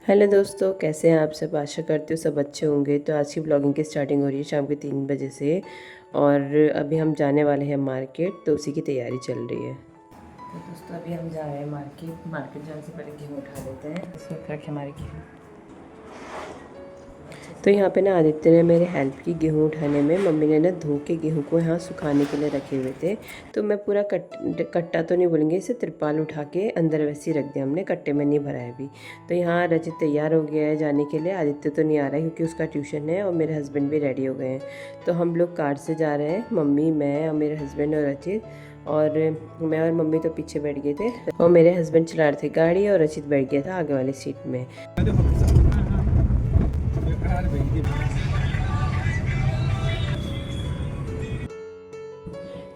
Hello दोस्तों, कैसे हैं आप सब। आशा करती हूँ सब अच्छे होंगे। तो आज की ब्लॉगिंग की स्टार्टिंग हो रही है शाम के 3 बजे से और अभी हम जाने वाले हैं मार्केट, तो उसी की तैयारी चल रही है। तो दोस्तों अभी हम जा रहे हैं मार्केट जाने से पहले गेहूँ उठा लेते हैं। इसमें रखे हमारे गेहूँ। तो यहाँ पे ना आदित्य ने मेरे हेल्प की गेहूँ उठाने में। मम्मी ने ना धो के गेहूँ को यहाँ सुखाने के लिए रखे हुए थे। तो मैं पूरा कट्टा तो नहीं बोलेंगे, इसे तिरपाल उठा के अंदर वैसे ही रख दिया हमने, कट्टे में नहीं भरा है अभी। तो यहाँ रचित तैयार हो गया है जाने के लिए। आदित्य तो नहीं आ रहा है क्योंकि उसका ट्यूशन है और मेरे हस्बैंड भी रेडी हो गए हैं। तो हम लोग कार से जा रहे हैं, मम्मी, मैं और मेरे हस्बैंड और रचित। और मैं और मम्मी तो पीछे बैठ गए थे और मेरे हस्बैंड चला रहे थे गाड़ी और रचित बैठ गया था आगे वाली सीट में।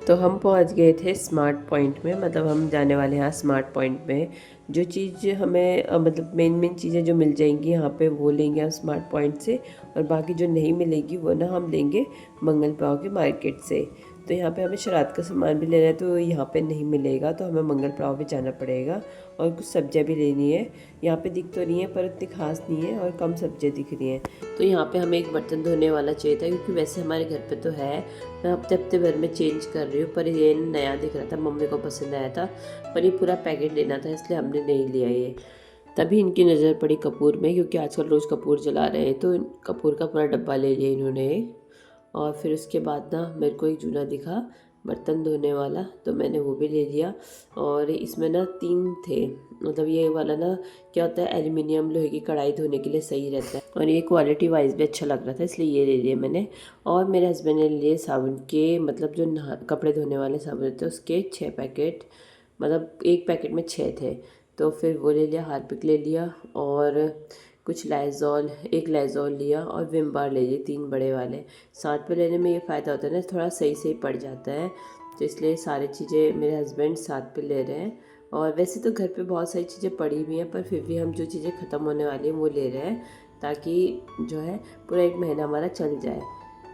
तो हम पहुंच गए थे स्मार्ट पॉइंट में, मतलब हम जाने वाले हैं स्मार्ट पॉइंट में। जो चीज़ हमें मतलब मेन चीज़ें जो मिल जाएंगी यहाँ पे वो लेंगे हम स्मार्ट पॉइंट से, और बाकी जो नहीं मिलेगी वो ना हम लेंगे मंगल पाव के मार्केट से। तो यहाँ पे हमें श्राद्ध का सामान भी लेना है तो यहाँ पे नहीं मिलेगा, तो हमें मंगल पाव भी जाना पड़ेगा। और कुछ सब्जियाँ भी लेनी है। यहाँ पे दिख तो रही है पर इतनी खास नहीं है और कम सब्जियाँ दिख रही हैं। तो यहाँ पे हमें एक बर्तन धोने वाला चाहिए था क्योंकि वैसे हमारे घर पे तो है, मैं हफ्ते हफ्ते भर में चेंज कर रही हूँ, पर ये नया दिख रहा था, मम्मी को पसंद आया था, पर ये पूरा पैकेट लेना था इसलिए हमने नहीं लिया ये। तभी इनकी नज़र पड़ी कपूर में, क्योंकि आजकल रोज़ कपूर जला रहे हैं, तो कपूर का पूरा डब्बा ले लिया इन्होंने। और फिर उसके बाद ना मेरे को एक जूना दिखा बर्तन धोने वाला, तो मैंने वो भी ले लिया। और इसमें ना 3 थे, मतलब ये वाला ना क्या होता है, एल्युमिनियम लोहे की कढ़ाई धोने के लिए सही रहता है और ये क्वालिटी वाइज भी अच्छा लग रहा था, इसलिए ये ले लिए मैंने। और मेरे हस्बैंड ने लिए साबुन के, मतलब जो कपड़े धोने वाले साबुन थे उसके 6 पैकेट, मतलब एक पैकेट में 6 थे। तो फिर वो ले लिया, हार्पिक ले लिया और कुछ लाइजॉल, एक लाइजॉल लिया और विम बार ले लिए 3 बड़े वाले। साथ पे लेने में ये फ़ायदा होता है ना, थोड़ा सही सही पड़ जाता है, तो इसलिए सारी चीज़ें मेरे हस्बैंड साथ पे ले रहे हैं। और वैसे तो घर पे बहुत सारी चीज़ें पड़ी हुई हैं, पर फिर भी हम जो चीज़ें ख़त्म होने वाली हैं वो ले रहे हैं, ताकि जो है पूरा 1 महीना हमारा चल जाए।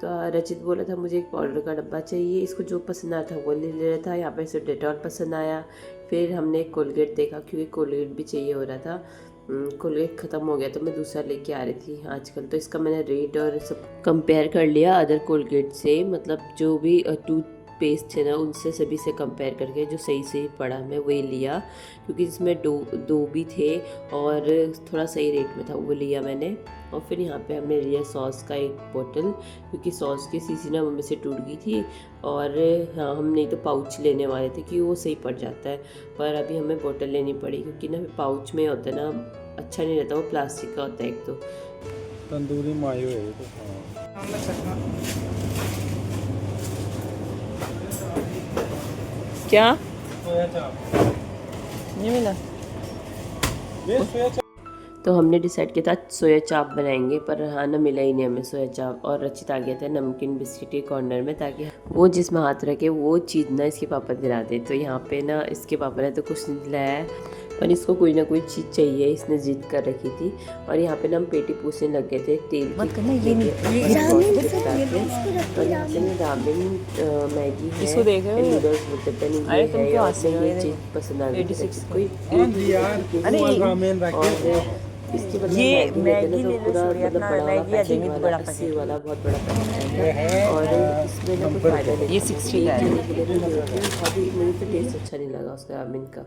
तो रचित बोला था मुझे एक पाउडर का डब्बा चाहिए, इसको जो पसंद आया था वो ले रहा था। यहाँ पे सिर्फ डेटॉल पसंद आया। फिर हमने एक कोलगेट देखा क्योंकि कोलगेट भी चाहिए हो रहा था। कोलगेट ख़त्म हो गया तो मैं दूसरा लेके आ रही थी आजकल, तो इसका मैंने रेट और सब कंपेयर कर लिया अदर कोलगेट से, मतलब जो भी टूथ पेस्ट थे ना उनसे सभी से कंपेयर करके जो सही सही पड़ा मैं वही लिया, क्योंकि इसमें दो भी थे और थोड़ा सही रेट में था, वो लिया मैंने। और फिर यहाँ पे हमने लिया सॉस का एक बोतल, क्योंकि सॉस की शीशी ना मम्मी से टूट गई थी। और हाँ, हम नहीं तो पाउच लेने वाले थे कि वो सही पड़ जाता है, पर अभी हमें बोतल लेनी पड़ी क्योंकि ना पाउच में होता है ना, अच्छा नहीं रहता, वो प्लास्टिक का होता है एक तो। तंदूरी मायो है तो क्या सोया चाप नहीं मिला? ये सोया चाप। तो हमने डिसाइड किया था सोया चाप बनाएंगे, पर हाँ ना मिला ही नहीं हमें सोया चाप। और रचित आ गया था नमकीन बिस्किट के कॉर्नर में, ताकि वो जिसमें हाथ रखे वो चीज़ ना इसके पापा दिला दे। तो यहाँ पे ना इसके पापा ने तो कुछ नहीं दिलाया है, पर इसको कोई ना कोई चीज़ चाहिए, इसने जिद कर रखी थी। और यहाँ पे ना हम पेटी पूछने लग गए थे तेल की, और यहाँ पे ना रामेन, मैगी है, नूडल्स बोलते हैं, ये है, और ये चीज़ पसंद आ गई थी कोई रामेन इसकी मतलब ये मैगी तो पूरा मतलब बड़ा वाला पैकेट वाला 80 वाला बहुत बड़ा पैकेट है। और इसमें ना कोई फायदा नहीं, ये 60 का है, मुझे तो टेस्ट अच्छा नहीं लगा उसका रामेन का।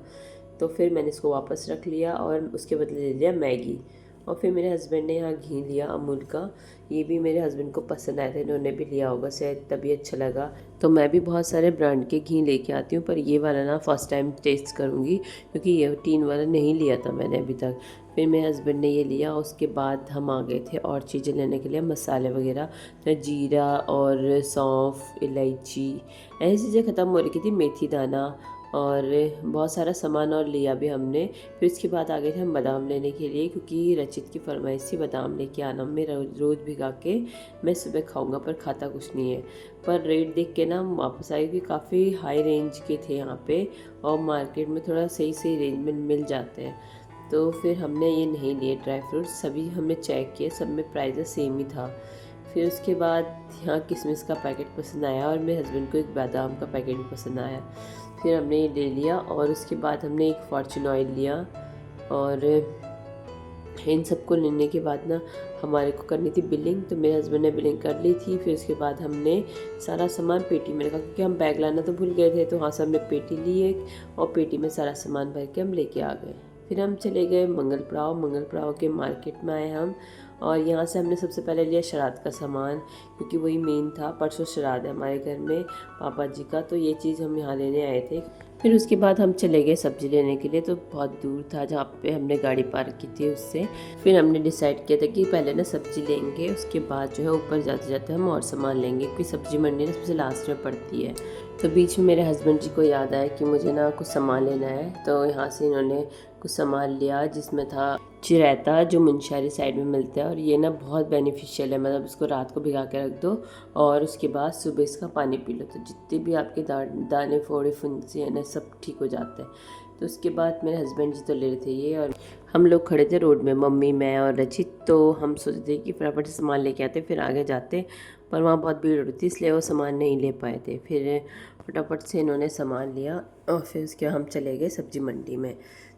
तो फिर मैंने इसको वापस रख लिया और उसके बदले ले लिया मैगी। और फिर मेरे हस्बैंड ने यहाँ घी लिया अमूल का, ये भी मेरे हस्बैंड को पसंद आया था, इन्होंने भी लिया होगा, शायद तभी अच्छा लगा। तो मैं भी बहुत सारे ब्रांड के घी लेके आती हूँ, पर ये वाला ना फर्स्ट टाइम टेस्ट करूँगी, क्योंकि ये टीन वाला नहीं लिया था मैंने अभी तक। फिर मेरे हस्बैंड ने ये लिया, उसके बाद हम आ गए थे और चीज़ें लेने के लिए, मसाले वगैरह, तो जीरा और सौंफ, इलायची, ऐसी चीज़ें ख़त्म हो रही थी, मेथी दाना और बहुत सारा सामान और लिया भी हमने। फिर उसके बाद आ गए थे हम बादाम लेने के लिए, क्योंकि रचित की फरमाइश थी बादाम लेके आना, मैं रोज़ भिगा के मैं सुबह खाऊंगा, पर खाता कुछ नहीं है। पर रेट देख के ना हम वापस आए, क्योंकि काफ़ी हाई रेंज के थे यहाँ पे, और मार्केट में थोड़ा सही सही रेंज में मिल जाते हैं। तो फिर हमने ये नहीं लिए ड्राई फ्रूट्स, सभी हमने चेक किए, सब में प्राइस सेम ही था। फिर उसके बाद यहाँ किशमिश का पैकेट पसंद आया और मेरे हस्बैंड को एक बादाम का पैकेट भी पसंद आया, फिर हमने ये ले लिया। और उसके बाद हमने एक फॉर्चून ऑयल लिया और इन सबको लेने के बाद ना हमारे को करनी थी बिलिंग, तो मेरे हस्बैंड ने बिलिंग कर ली थी। फिर उसके बाद हमने सारा सामान पेटी में रखा, क्योंकि हम बैग लाना तो भूल गए थे। तो वहाँ से हमने पेटी ली एक, और पेटी में सारा सामान भर के हम लेके आ गए। फिर हम चले गए मंगल पड़ाव के मार्केट में आए हम, और यहाँ से हमने सबसे पहले लिया श्राद्ध का सामान, क्योंकि वही मेन था। परसों श्राद्ध है हमारे घर में पापा जी का, तो ये चीज़ हम यहाँ लेने आए थे। फिर उसके बाद हम चले गए सब्ज़ी लेने के लिए, तो बहुत दूर था जहाँ पे हमने गाड़ी पार्क की थी उससे। फिर हमने डिसाइड किया था कि पहले ना सब्ज़ी लेंगे, उसके बाद जो है ऊपर जाते जाते हम और सामान लेंगे, क्योंकि सब्ज़ी मंडी ना सबसे लास्ट में पड़ती है। तो बीच में मेरे हस्बैंड जी को याद आया कि मुझे ना कुछ सामान लेना है, तो यहाँ से इन्होंने कुछ सामान लिया, जिसमें था चिरायता, जो मुनस्यारी साइड में मिलता है। और ये ना बहुत बेनिफिशियल है, मतलब इसको रात को भिगा के रख दो और उसके बाद सुबह इसका पानी पी लो, तो जितने भी आपके दाने फोड़े फुंसी हैं ना सब ठीक हो जाते हैं। तो उसके बाद मेरे हस्बैंड जी तो ले रहे थे ये, और हम लोग खड़े थे रोड में, मम्मी, मैं और रचित। तो हम सोचते थे कि फटाफट से सामान लेके आते फिर आगे जाते, पर वहाँ बहुत भीड़ हो रही थी, इसलिए वो सामान नहीं ले पाए थे। फिर फटाफट से इन्होंने सामान लिया, और फिर उसके हम चले गए सब्ज़ी मंडी में।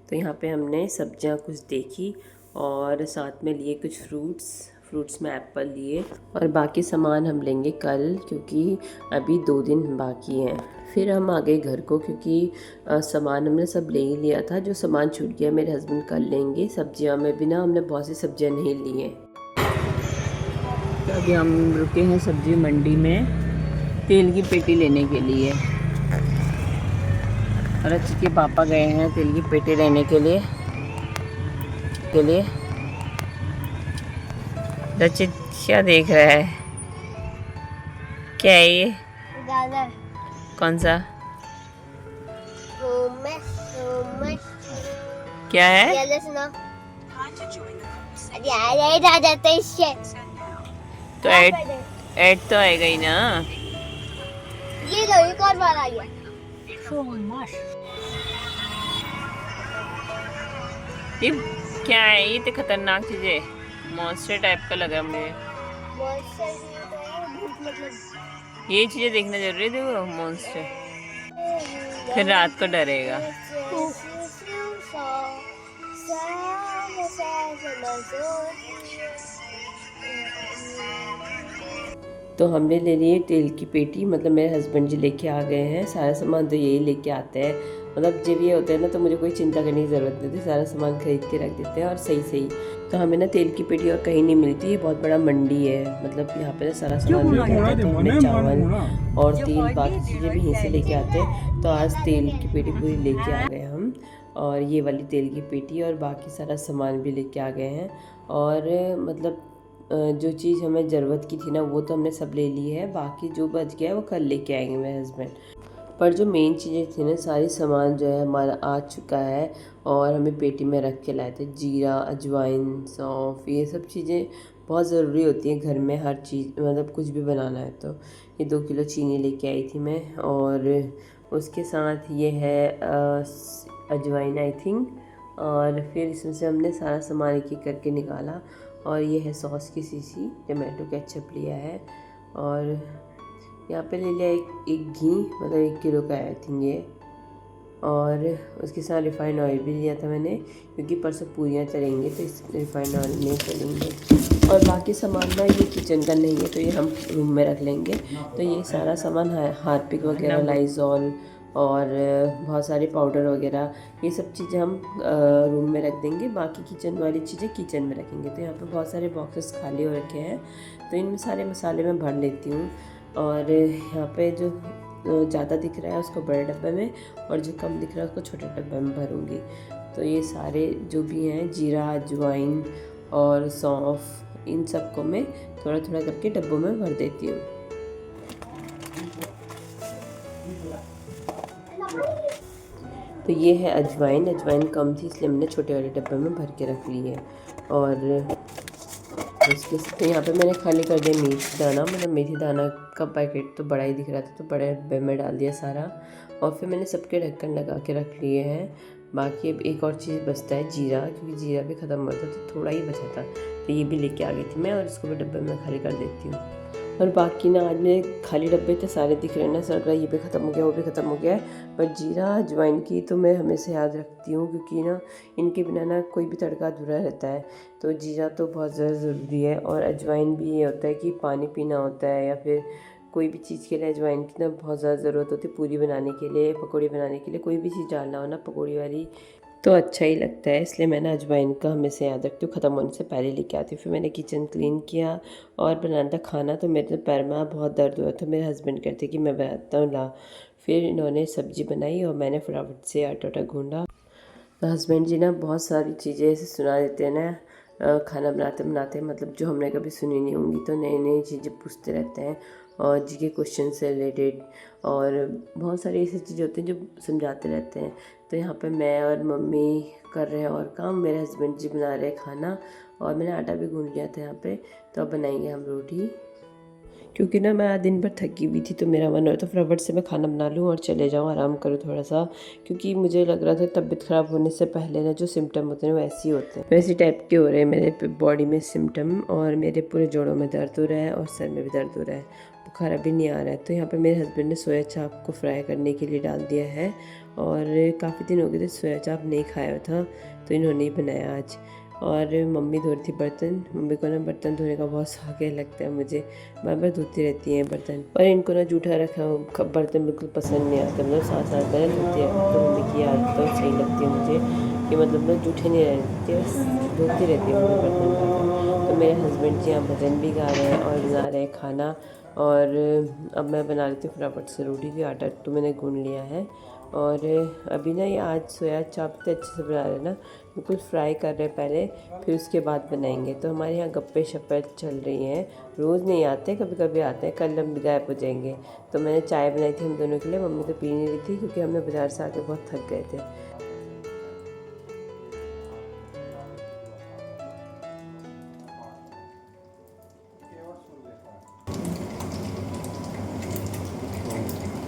तो यहाँ पे हमने सब्जियाँ कुछ देखी, और साथ में लिए कुछ फ्रूट्स में एप्पल लिए, और बाकी सामान हम लेंगे कल, क्योंकि अभी 2 दिन बाकी हैं। फिर हम आ गए घर को, क्योंकि सामान हमने सब ले ही लिया था। जो सामान छूट गया मेरे हस्बैंड कल लेंगे। सब्जियां में भी ना हमने बहुत सी सब्जियां नहीं ली हैं। तो अभी हम रुके हैं सब्जी मंडी में तेल की पेटी लेने के लिए, और रचित के पापा गए हैं तेल की पेटी लेने के लिए। रचित क्या देख रहा है? क्या है ये? गाजर। कौन सा? क्या है? ये सुनो। अरे जा जाते इससे। तो ऐड तो आएगा ही ना। ये लो, एक और बार आ गया। ये क्या है? ये तो खतरनाक चीज़ है, मॉन्स्टर टाइप का लगा मुझे। ये चीज़ें देखना जरूरी है, देखो मॉन्स्टर, फिर रात को डरेगा। तो हमने ले लिए तेल की पेटी, मतलब मेरे हस्बैंड जी लेके आ गए हैं। सारा सामान तो यही लेके आते हैं, मतलब जब ये होते हैं ना तो मुझे कोई चिंता करने की ज़रूरत नहीं होती, सारा सामान खरीद के रख देते हैं और सही। तो हमें ना तेल की पेटी और कहीं नहीं मिलती, ये बहुत बड़ा मंडी है, मतलब यहाँ पे ना सारा सामान मिल जाता है। तो हमें चावल और तेल बाकी चीज़ें भी यहीं से लेके आते हैं। तो आज तेल की पेटी पूरी लेके आ गए हम, और ये वाली तेल की पेटी और बाकी सारा सामान भी लेके आ गए हैं। और मतलब जो चीज़ हमें ज़रूरत की थी ना वो तो हमने सब ले ली है, बाकी जो बच गया है वो कल लेके आएंगे मेरे हस्बैंड। पर जो मेन चीज़ें थी ना सारी सामान जो है हमारा आ चुका है, और हमें पेटी में रख के लाए थे। जीरा, अजवाइन, सौंफ, ये सब चीज़ें बहुत ज़रूरी होती हैं घर में, हर चीज़ मतलब कुछ भी बनाना है। तो ये 2 किलो चीनी लेके आई थी मैं, और उसके साथ ये है अजवाइन आई थिंक। और फिर इसमें से हमने सारा सामान एक एक करके निकाला, और ये है सॉस की शीशी, टमाटो केचप लिया है, और यहाँ पे ले लिया एक घी, मतलब 1 किलो का आई थिंक ये, और उसके साथ रिफ़ाइंड ऑयल भी लिया था मैंने, क्योंकि परसों पूरियाँ तलेंगे तो इस रिफ़ाइंड ऑयल में तलेंगे। और बाकी सामान ना ये किचन का नहीं है, तो ये हम रूम में रख लेंगे। तो ये सारा सामान हार्पिक वगैरह, लाइजॉल और बहुत सारे पाउडर वगैरह, ये सब चीज़ें हम रूम में रख देंगे, बाकी किचन वाली चीज़ें किचन में रखेंगे। तो यहाँ पे बहुत सारे बॉक्सेस खाली हो रखे हैं, तो इनमें सारे मसाले मैं भर लेती हूँ। और यहाँ पे जो ज़्यादा दिख रहा है उसको बड़े डब्बे में, और जो कम दिख रहा है उसको छोटे डब्बे में भरूँगी। तो ये सारे जो भी हैं, जीरा, अजवाइन और सौंफ, इन सबको मैं थोड़ा थोड़ा करके डब्बों में भर देती हूँ। तो ये है अजवाइन कम थी इसलिए मैंने छोटे वाले डब्बे में भर के रख ली है। और उसके तो यहाँ पे मैंने खाली कर दिया मेथी दाना, मतलब मेथी दाना का पैकेट तो बड़ा ही दिख रहा था, तो बड़े डब्बे में डाल दिया सारा। और फिर मैंने सबके ढक्कन लगा के रख लिए हैं। बाकी अब एक और चीज़ बचता है जीरा, क्योंकि जीरा भी ख़त्म हो था तो थोड़ा ही बचा था, तो ये भी लेके आ गई थी मैं, और इसको भी डब्बे में खाली कर देती हूँ। और बाकी ना आज मेरे खाली डब्बे तो सारे दिख रहे हैं ना, सड़ रहा है, ये भी ख़त्म हो गया, वो भी ख़त्म हो गया है। पर जीरा अजवाइन की तो मैं हमेशा याद रखती हूँ, क्योंकि ना इनके बिना ना कोई भी तड़का अधूरा रहता है। तो जीरा तो बहुत ज़्यादा ज़रूरी है, और अजवाइन भी ये होता है कि पानी पीना होता है या फिर कोई भी चीज़ के लिए अजवाइन की ना बहुत ज़्यादा ज़रूरत होती है। पूरी बनाने के लिए, पकौड़ी बनाने के लिए, कोई भी चीज़ डालना हो ना पकौड़ी वाली तो अच्छा ही लगता है। इसलिए मैं ना अजवाइन का हमेशा याद रखती हूँ, ख़त्म होने से पहले लेके आती हूँ। फिर मैंने किचन क्लीन किया और बनाना था खाना। तो मेरे तो पैर में बहुत दर्द हुआ था, मेरे हस्बैंड कहते कि मैं बनाता हूँ ला। फिर इन्होंने सब्ज़ी बनाई और मैंने फटाफट से आटा गूँधा। तो हस्बैंड जी ना बहुत सारी चीज़ें ऐसे सुना देते हैं ना खाना बनाते बनाते, मतलब जो हमने कभी सुनी नहीं होंगी, तो नई नई चीज़ें पूछते रहते हैं और जी के क्वेश्चन से रिलेटेड, और बहुत सारी ऐसी चीज़ें होती हैं जो समझाते रहते हैं। तो यहाँ पे मैं और मम्मी कर रहे हैं और काम, मेरे हस्बैंड जी बना रहे हैं खाना, और मैंने आटा भी गूँध लिया था यहाँ पे। तो अब बनाएंगे हम रोटी, क्योंकि ना मैं आज दिन भर थकी हुई थी, तो मेरा मन हो रहा था फटाफट से मैं खाना बना लूँ और चले जाऊँ, आराम करूँ थोड़ा सा। क्योंकि मुझे लग रहा था तबीयत ख़राब होने से पहले ना जो सिम्टम होते हैं वो ऐसे ही होते हैं, वैसे टाइप के हो रहे हैं मेरे बॉडी में सिम्टम, और मेरे पूरे जोड़ों में दर्द हो रहा है और सर में भी दर्द हो रहा है, बुखार अभी नहीं आ रहा है। तो यहाँ पर मेरे हस्बैंड ने सोया चाप को फ्राई करने के लिए डाल दिया है, और काफ़ी दिन हो गए थे सोया चाप नहीं खाया था, तो इन्होंने ही बनाया आज। और मम्मी धो रही थी बर्तन। मम्मी को ना बर्तन धोने का बहुत शौक है, लगता है मुझे, बार बार धोती रहती हैं बर्तन। और इनको ना जूठा रखा बर्तन बिल्कुल पसंद नहीं आता, मतलब साथ साथ में धोती रहती। तो मम्मी की आदत तो सही लगती है मुझे कि मतलब ना जूठे नहीं रहते, बस धोती रहती है मम्मी बर्तन। तो मेरे हस्बैंड जी यहाँ भजन भी गा रहे हैं और बना रहे हैं खाना। और अब मैं बना लेती हूँ फटाफट से रोटी भी। आटा तो मैंने गूँध लिया है, और अभी ना ये आज सोया चाप तो अच्छे से बना रहे हैं ना, बिल्कुल फ्राई कर रहे हैं पहले, फिर उसके बाद बनाएंगे। तो हमारे यहाँ गप्पे शप्पे चल रही हैं, रोज़ नहीं आते, कभी कभी आते हैं, कल हम गायब हो जाएंगे। तो मैंने चाय बनाई थी हम दोनों के लिए, मम्मी तो पी नहीं रही थी क्योंकि हमने बाज़ार से आके बहुत थक गए थे।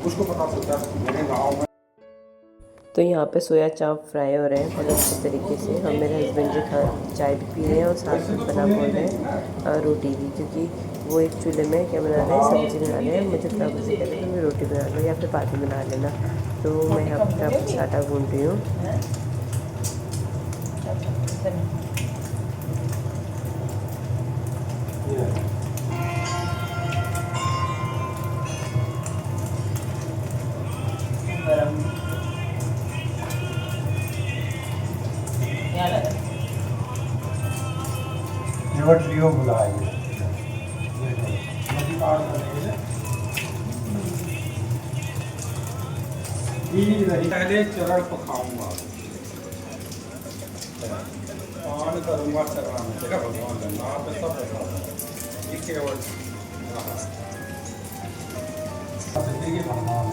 उसको पता चलता है मेरे गाँव में। तो यहाँ पे सोया चाप फ्राई हो रहे हैं बहुत अच्छे तरीके से। हम मेरे हस्बैंड जी चाय भी पी रहे हैं और साथ में बना बोल रहे हैं रोटी भी, क्योंकि वो एक चूल्हे में क्या बना रहे हैं, सब्ज़ी बना रहे हैं। मुझे फटाफट से कहते हैं मैं रोटी बना लो या फिर बाद में बना लेना। तो मैं यहाँ फटाफट से आटा गूँध रही हूँ। लियो बुलाएंगे पहले चरण पकाऊंगा, पान करूंगा चरण, देखा भगवान का नाम पे सब ये केवल भगवान।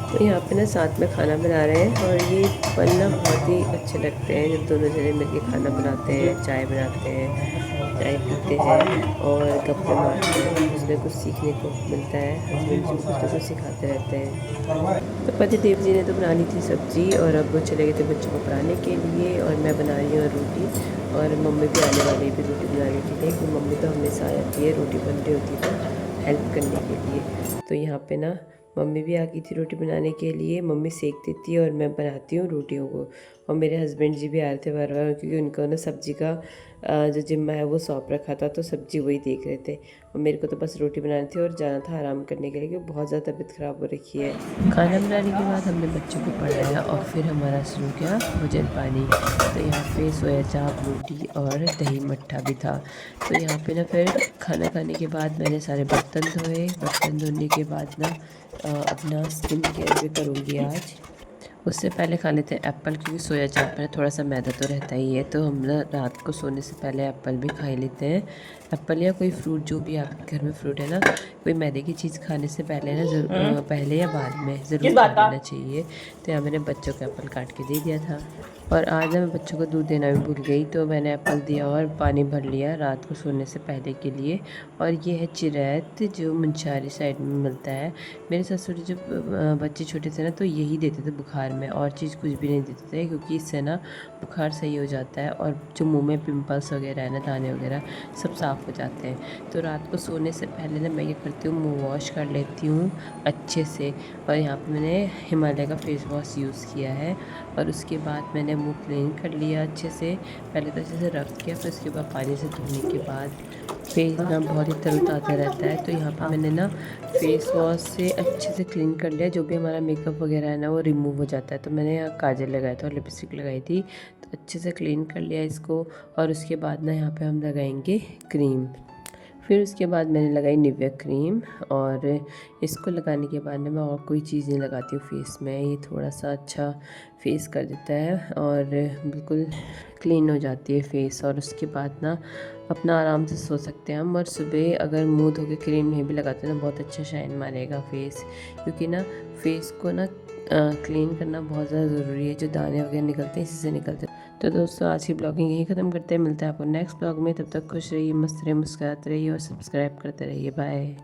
तो यहाँ पे ना साथ में खाना बना रहे हैं, और ये पल ना बहुत ही अच्छे लगते हैं जब दोनों जने मिलके खाना बनाते हैं, चाय बनाते हैं, चाय पीते हैं और गप्पे मारते हैं। उसमें कुछ सीखने को मिलता है, हस्बैंड जी कुछ ना कुछ सिखाते रहते हैं। तो पति देव जी ने तो बना ली थी सब्ज़ी, और अब वो चले गए थे बच्चों को पढ़ाने के लिए, और मैं बना रही हूँ रोटी। और मम्मी भी आने वाली भी रोटी बनाने के लिए, क्योंकि मम्मी तो हमेशा आ जाती है रोटी बन रही होती तो हेल्प करने के लिए। तो यहाँ पे ना मम्मी भी आ गई थी रोटी बनाने के लिए। मम्मी सेक देती है और मैं बनाती हूँ रोटियों को। और मेरे हस्बैंड जी भी आ रहे थे बार बार, क्योंकि उनको ना सब्ज़ी का जो जिम्मा है वो सौंप रखा था, तो सब्ज़ी वही देख रहे थे। और मेरे को तो बस रोटी बनानी थी और जाना था आराम करने के लिए, क्योंकि बहुत ज़्यादा तबीयत ख़राब हो रखी है। खाना बनाने के बाद हमने बच्चों को पढ़ाया और फिर हमारा शुरू किया भोजन पानी। तो यहाँ पे सोया चाप, रोटी और दही मट्ठा भी था। तो यहाँ पे ना फिर खाना खाने के बाद मैंने सारे बर्तन धोए। बर्तन धोने के बाद ना अपना स्किन केयर भी करूँगी आज। उससे पहले खा लेते हैं एप्पल, क्योंकि सोया चाप में थोड़ा सा मैदा तो रहता ही है, तो हम ना रात को सोने से पहले एप्पल भी खा ही लेते हैं। एप्पल या कोई फ्रूट, जो भी आपके घर में फ्रूट है ना, कोई मैदे की चीज़ खाने से पहले ना पहले या बाद में ज़रूर खा लेना चाहिए। तो यहाँ मैंने बच्चों को एप्पल काट के दे दिया था। और आज ना मैं बच्चों को दूध देना भी भूल गई, तो मैंने एप्पल दिया और पानी भर लिया रात को सोने से पहले के लिए। और ये है चिरैत, जो मुंशारी साइड में मिलता है। मेरे ससुर जब बच्चे छोटे थे ना, तो यही देते थे बुखार में, और चीज़ कुछ भी नहीं देते थे, क्योंकि इससे ना बुखार सही हो जाता है और जो मुंह में पिंपल्स वगैरह है ना, दाने वगैरह सब साफ़ हो जाते हैं। तो रात को सोने से पहले ना मैं ये करती हूँ, मुँह वॉश कर लेती हूँ अच्छे से। और यहाँ पे मैंने हिमालय का फेस वॉश यूज़ किया है, और उसके बाद मैंने मुँह क्लीन कर लिया अच्छे से। पहले तो अच्छे से रख किया, फिर उसके बाद पानी से धोने के बाद फेस ना बहुत ही तरोताज़ा रहता है। तो यहाँ पे मैंने ना फेस वॉश से अच्छे से क्लीन कर लिया, जो भी हमारा मेकअप वगैरह है ना वो रिमूव हो जाता है। तो मैंने यहाँ काजल लगाया था और लिपस्टिक लगाई थी, तो अच्छे से क्लीन कर लिया इसको। और उसके बाद ना यहाँ पे हम लगाएंगे क्रीम। फिर उसके बाद मैंने लगाई निविया क्रीम, और इसको लगाने के बाद ना मैं और कोई चीज़ नहीं लगाती हूँ फेस में। ये थोड़ा सा अच्छा फेस कर देता है और बिल्कुल क्लीन हो जाती है फेस। और उसके बाद ना अपना आराम से सो सकते हैं हम। और सुबह अगर मुँह धो के क्रीम नहीं भी लगाते ना, बहुत अच्छा शाइन मारेगा फेस, क्योंकि ना फेस को ना क्लीन करना बहुत ज़्यादा ज़रूरी है। जो दाने वगैरह निकलते हैं इसी से निकलते हैं। तो दोस्तों आज की ब्लॉगिंग यहीं ख़त्म करते हैं, मिलते हैं आपको नेक्स्ट ब्लॉग में। तब तक खुश रहिए, मस्त रहिए, मुस्कुराते रहिए और सब्सक्राइब करते रहिए। बाय।